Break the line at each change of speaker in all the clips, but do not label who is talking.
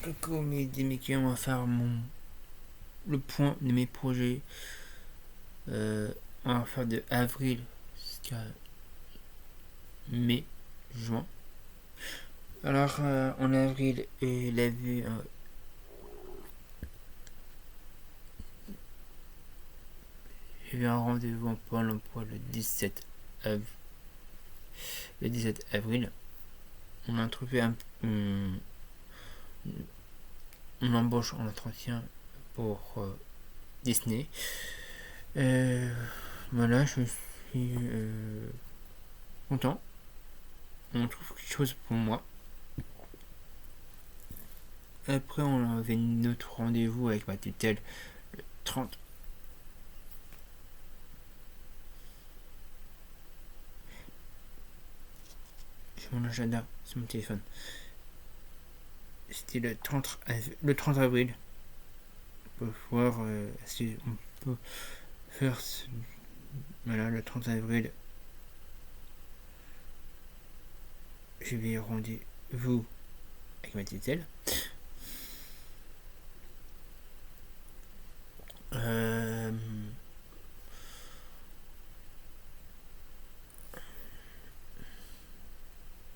Coucou mes Mickey, on va faire le point de mes projets. On va faire de avril jusqu'à mai, juin. Alors en avril, il a vu j'ai eu un rendez-vous en Pôle emploi le 17 avril. Le 17 avril, on a trouvé une embauche en entretien pour Disney. Voilà, je suis content. On trouve quelque chose pour moi. Après, on avait notre rendez-vous avec ma tutelle le 30. Sur mon agenda, sur mon téléphone. C'était le 30 avril. On peut voir si on peut faire voilà, le 30 avril. Je vais rendez-vous avec ma tutelle.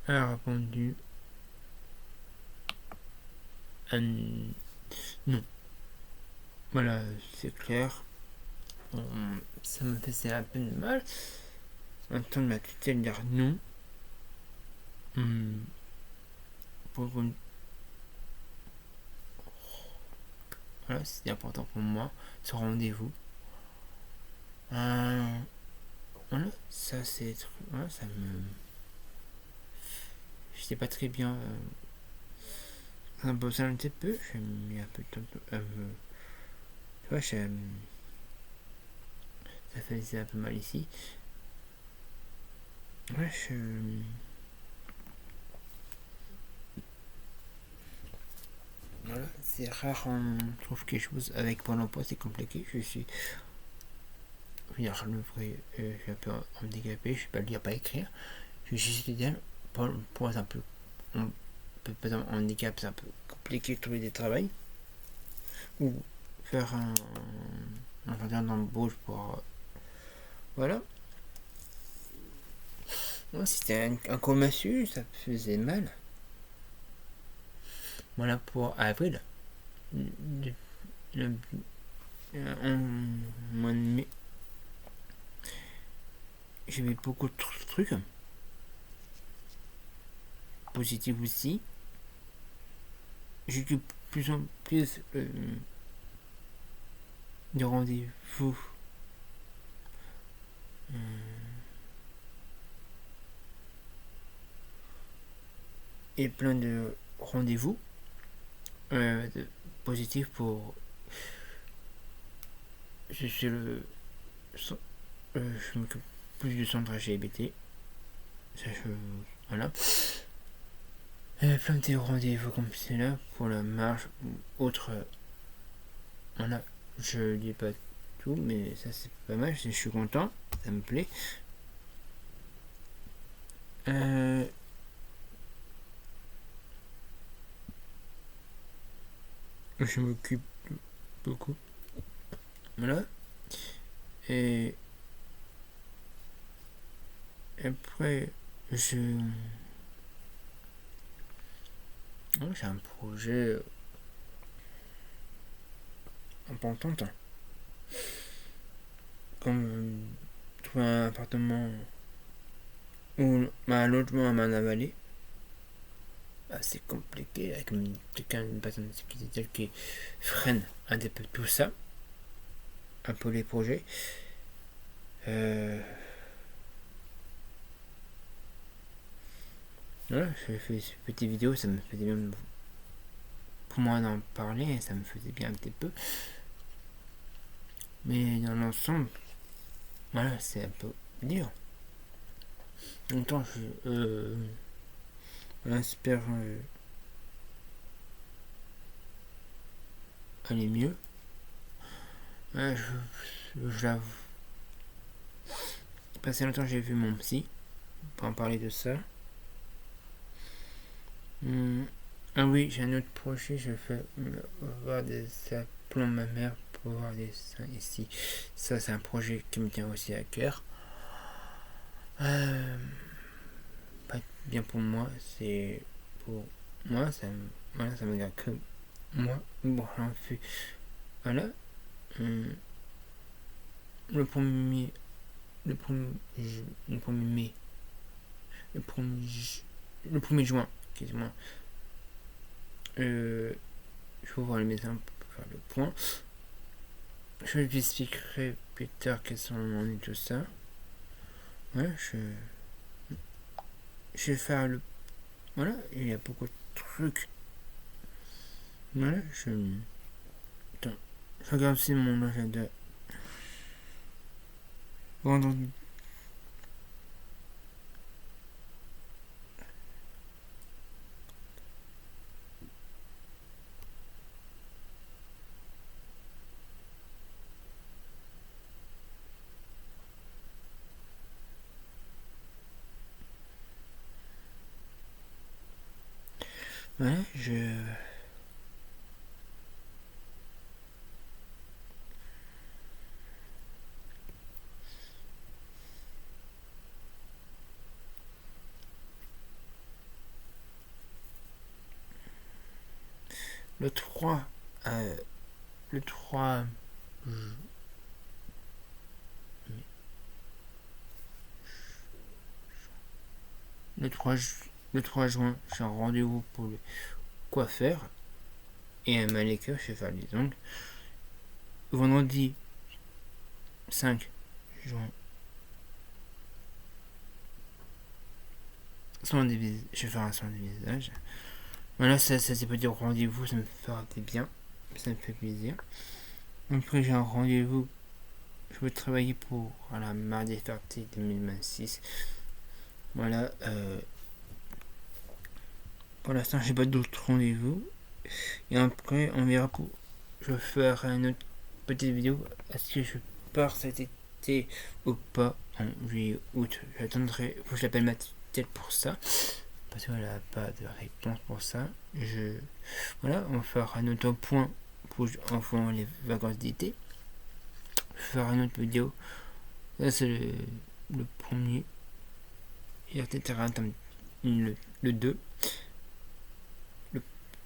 Elle a répondu non. Voilà, c'est clair. Ça me faisait un peu de mal. Entendre ma tutelle dire non. Voilà, c'était important pour moi, ce rendez-vous. Voilà, ça c'est. Voilà, ça me. J'étais pas très bien. Ça me posait un petit peu, j'ai mis un peu de temps. Tu vois, ça faisait un peu mal ici. Ouais, voilà, c'est rare, on trouve quelque chose avec Pôle emploi, c'est compliqué. Je suis. Regarde, le vrai, je suis un peu handicapé, je sais pas lire, pas écrire. Je suis étudiant, Pôle emploi, c'est un peu. Par exemple, handicap, c'est un peu compliqué de trouver des travails. Ou faire un entretien d'embauche pour. Voilà. Moi, si c'était un commercial, ça faisait mal. Voilà pour avril. En mois de mai, j'ai vu beaucoup de trucs. Positifs aussi. J'ai eu plus en plus de rendez-vous. Et plein de rendez-vous positifs pour. Je suis je m'occupe plus du centre LGBT. Ça, voilà. Plein de rendez-vous comme cela pour la marche ou autre. Voilà. Je dis pas tout, mais ça c'est pas mal. Je suis content. Ça me plaît. Je m'occupe beaucoup. Voilà. Et après, j'ai un projet important. Comme trouver un appartement ou un logement à Manavallée. C'est compliqué avec une personne qui freine un petit peu tout ça. Un peu les projets. Voilà, j'ai fait cette petite vidéo, ça me faisait bien pour moi d'en parler, ça me faisait bien un petit peu. Mais dans l'ensemble, voilà, c'est un peu dur. En même temps, j'espère aller mieux. J'avoue. Passé longtemps, j'ai vu mon psy pour en parler de ça. Ah oui, j'ai un autre projet, je fais voir des plans ma mère pour voir des seins ici. Ça, c'est un projet qui me tient aussi à cœur. Euh, Pas bien pour moi, c'est pour moi, voilà, ça me regarde que moi. Bon, j'en fais. Voilà. Hum, le premier, le premier, le premier mai, le premier, le 1er juin, excusez-moi. Je vais voir le médecin pour faire le point. Je lui expliquerai plus tard quels sont les noms et tout ça. Voilà, je vais faire le. Voilà, il y a beaucoup de trucs. Voilà, attends, je regarde aussi mon agenda. Vendredi. Voilà, le 3. Le 3. Le 3, le 3 juin, j'ai un rendez-vous pour le coiffeur et un manicure, je vais faire les ongles. Vendredi 5 juin, je vais faire un soin des visages. Voilà, ça c'est pas dire rendez-vous, ça me fait bien, ça me fait plaisir. Après, j'ai un rendez-vous, je veux travailler pour la mardi Ferté 2026. Voilà, pour l'instant, j'ai pas d'autres rendez-vous. Et après, on verra pour. Je ferai une autre petite vidéo. Est-ce que je pars cet été ou pas en juillet, août? J'attendrai. Faut que je l'appelle Mathilde pour ça. Parce qu'elle n'a pas de réponse pour ça. Voilà, on fera un autre point pour enfin les vacances d'été. Je ferai une autre vidéo. Là, c'est le premier. Et etc. Le 2.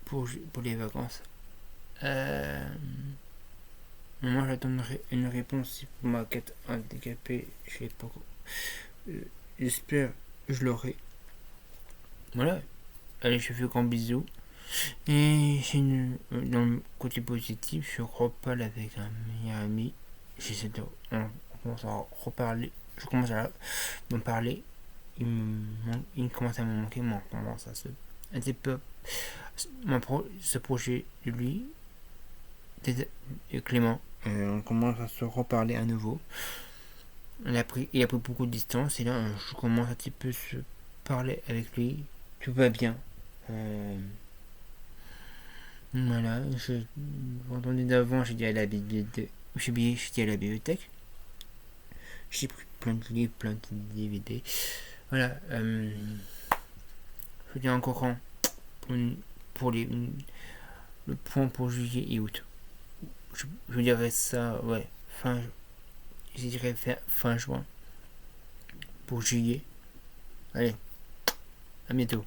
Pour les vacances. Moi, j'attendrai une réponse pour ma quête handicapée. Je sais pas. J'espère que je l'aurai. Voilà. Allez, je fais grand bisous. Et dans le côté positif, je reparle avec un meilleur ami. J'essaie de. On commence à reparler. Je commence à m'en parler. Il commence à me manquer. Moi, on commence à se. Un petit peu. Ce projet de lui. Clément. On commence à se reparler à nouveau. Il a pris beaucoup de distance et là je commence un petit peu à se parler avec lui. Tout va bien. Voilà, vendredi d'avant j'ai dit à la bibliothèque. J'ai dit à la bibliothèque. J'ai pris plein de livres, plein de DVD. Voilà. Je dis encore pour le point pour juillet et août. Je dirais ça, ouais, je dirais fin juin pour juillet. Allez, à bientôt.